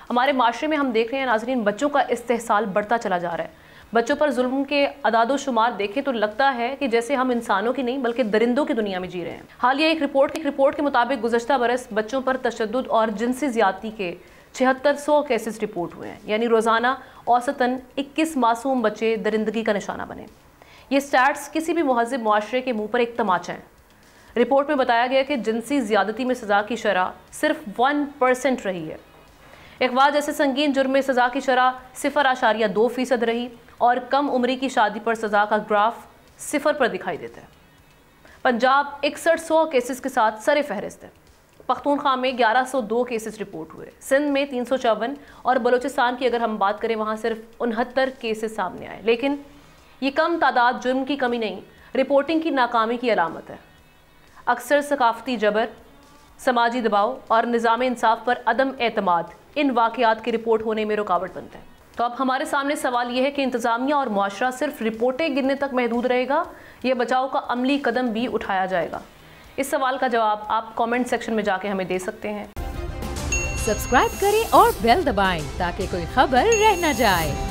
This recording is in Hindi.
हमारे माशरे में हम देख रहे हैं नाज़रीन, बच्चों का इस्तेहसाल बढ़ता चला जा रहा है। बच्चों पर जुल्म के अदादो-शुमार देखें तो लगता है कि जैसे हम इंसानों की नहीं बल्कि दरिंदों की दुनिया में जी रहे हैं। हालिया एक रिपोर्ट के मुताबिक गुज़श्ता बरस बच्चों पर तशद्दुद और जिनसी ज़्यादती के 7600 केसेस रिपोर्ट हुए हैं, यानी रोज़ाना औसतन 21 मासूम बच्चे दरिंदगी का निशाना बने। ये स्टैट्स किसी भी मुहज़्ज़िब मुआशरे के मुँह पर एक तमाचा है। रिपोर्ट में बताया गया कि जिनसी ज़्यादती में सज़ा की शरह सिर्फ 1% रही है। अगवा जैसे संगीन जुर्म में सज़ा की शरह 0.2% रही और कम उम्री की शादी पर सज़ा का ग्राफ 0 पर दिखाई देता है। पंजाब 6100 केसेस के साथ सरे फहरिस्त है। पख्तूनख्वा में 1102 केसेस रिपोर्ट हुए, सिंध में 354 और बलूचिस्तान की अगर हम बात करें वहाँ सिर्फ 69 केसेस सामने आए। लेकिन ये कम तादाद जुर्म की कमी नहीं, रिपोर्टिंग की नाकामी की अलामत है। अक्सर सकाफती जबर, समाजी दबाव और निज़ाम इंसाफ पर अदम एतमाद इन वाक़यात की रिपोर्ट होने में रुकावट बनता है। तो अब हमारे सामने सवाल यह है कि इंतज़ामिया और मुआशरा सिर्फ रिपोर्टें गिनने तक महदूद रहेगा या बचाव का अमली कदम भी उठाया जाएगा? इस सवाल का जवाब आप कमेंट सेक्शन में जाके हमें दे सकते हैं। सब्सक्राइब करें और बेल दबाएं ताकि कोई खबर रह न जाए।